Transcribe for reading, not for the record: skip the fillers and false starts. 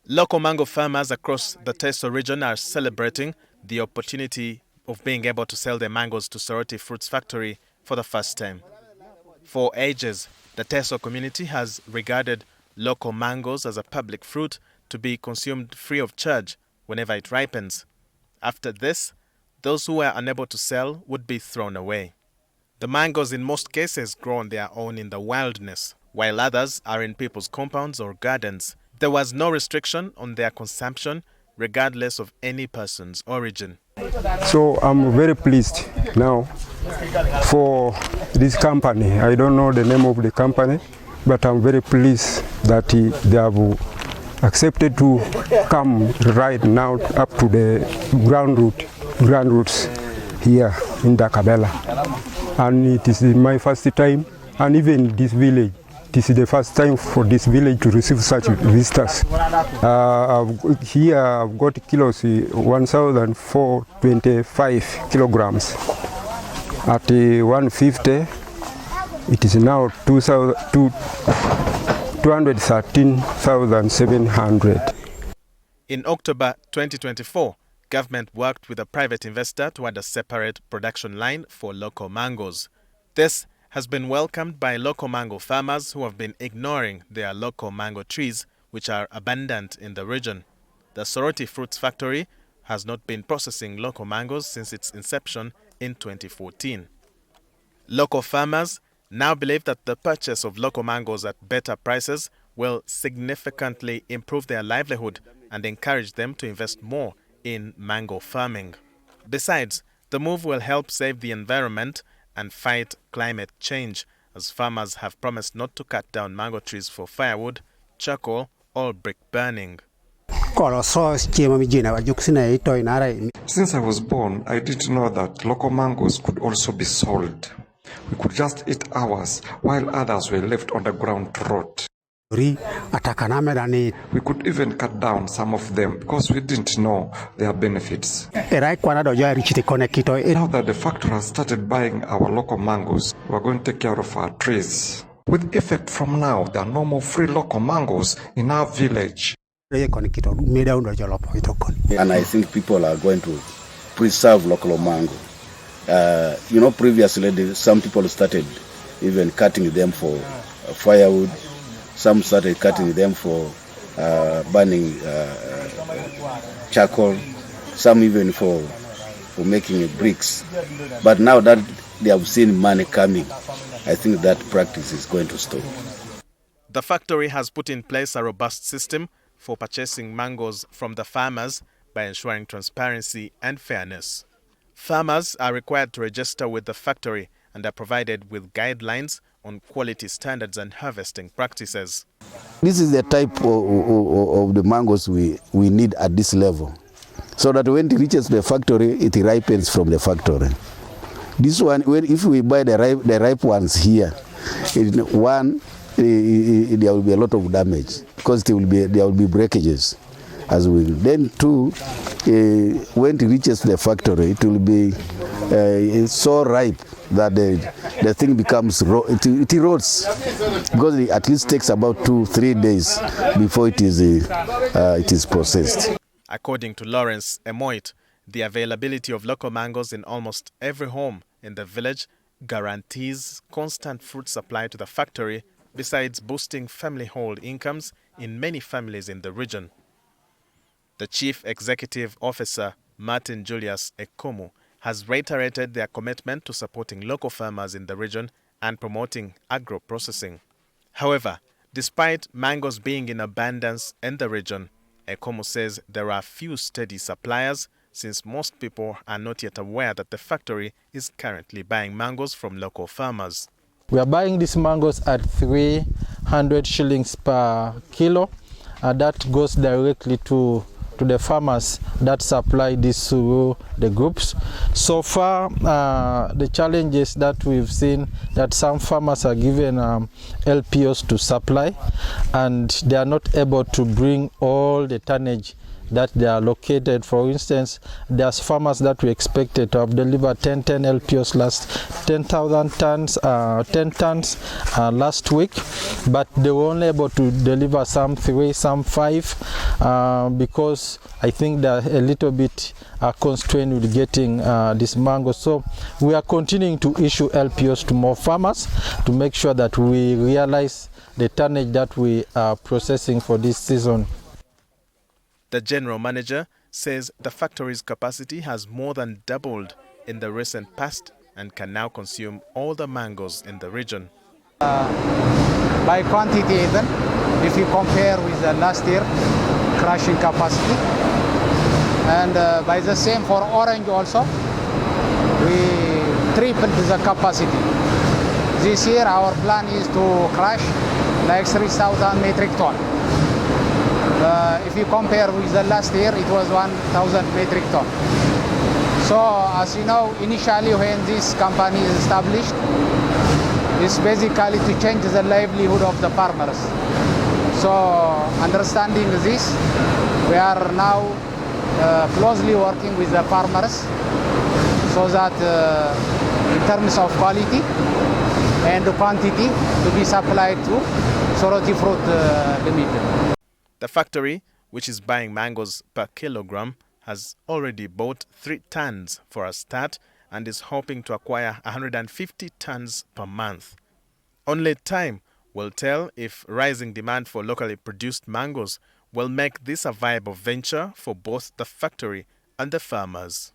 Local mango farmers across the Teso region are celebrating the opportunity of being able to sell their mangoes to Soroti Fruits Factory for the first time. For ages, the Teso community has regarded local mangoes as a public fruit to be consumed free of charge whenever it ripens. After this, those who were unable to sell would be thrown away. The mangoes in most cases grow on their own in the wilderness, while others are in people's compounds or gardens. There was no restriction on their consumption, regardless of any person's origin. So I'm very pleased now for this company. I don't know the name of the company, but I'm very pleased that they have accepted to come right now up to the ground roots here in Dakabela. And it is my first time, and even this village, this is the first time for this village to receive such visitors. Here I've got kilos, 1,425 kilograms. At 150, it is now 213,700. In October 2024, government worked with a private investor to add a separate production line for local mangoes. This has been welcomed by local mango farmers who have been ignoring their local mango trees, which are abundant in the region. The Soroti Fruits Factory has not been processing local mangoes since its inception in 2014. Local farmers now believe that the purchase of local mangoes at better prices will significantly improve their livelihood and encourage them to invest more in mango farming. Besides, the move will help save the environment and fight climate change, as farmers have promised not to cut down mango trees for firewood, charcoal, or brick burning. Since I was born, I didn't know that local mangoes could also be sold. We could just eat ours while others were left on the ground to rot. We could even cut down some of them because we didn't know their benefits. Now that the factory has started buying our local mangoes, we're going to take care of our trees. With effect from now, there are no more free local mangoes in our village. And I think people are going to preserve local mango. Previously some people started even cutting them for firewood. Some started cutting them for burning charcoal. Some even for making bricks. But now that they have seen money coming, I think that practice is going to stop. The factory has put in place a robust system for purchasing mangoes from the farmers by ensuring transparency and fairness. Farmers are required to register with the factory and are provided with guidelines on quality standards and harvesting practices. This is the type of the mangoes we need at this level, so that when it reaches the factory, it ripens from the factory. This one, if we buy the ripe ones here, there will be a lot of damage because there will be breakages as well. Then two, when it reaches the factory, it will be so ripe that the thing becomes it erodes, because it at least takes about 2-3 days before it is processed. According to Lawrence Emoit, the availability of local mangoes in almost every home in the village guarantees constant fruit supply to the factory, besides boosting family-hold incomes in many families in the region. The Chief Executive Officer, Martin Julius Ekomu, has reiterated their commitment to supporting local farmers in the region and promoting agro-processing. However, despite mangoes being in abundance in the region, Ekomu says there are few steady suppliers, since most people are not yet aware that the factory is currently buying mangoes from local farmers. We are buying these mangoes at 300 shillings per kilo, and that goes directly to to the farmers that supply this through the groups. So far, the challenges that we've seen that some farmers are given LPOs to supply, and they are not able to bring all the tonnage that they are located. For instance, there's farmers that we expected to have delivered 10 LPOs last 10,000 tons, 10 tons last week, but they were only able to deliver some 3, some 5, because I think they're a little bit constrained with getting this mango. So we are continuing to issue LPOs to more farmers to make sure that we realize the tonnage that we are processing for this season. The general manager says the factory's capacity has more than doubled in the recent past and can now consume all the mangoes in the region. By quantity even, if you compare with the last year crushing capacity, and by the same for orange also, we tripled the capacity. This year our plan is to crush like 3,000 metric ton. If you compare with the last year, it was 1,000 metric ton. So, as you know, initially when this company is established, it's basically to change the livelihood of the farmers. So, understanding this, we are now closely working with the farmers so that in terms of quality and quantity to be supplied to Soroti Fruit Limited. The factory, which is buying mangoes per kilogram, has already bought 3 tons for a start and is hoping to acquire 150 tons per month. Only time will tell if rising demand for locally produced mangoes will make this a viable venture for both the factory and the farmers.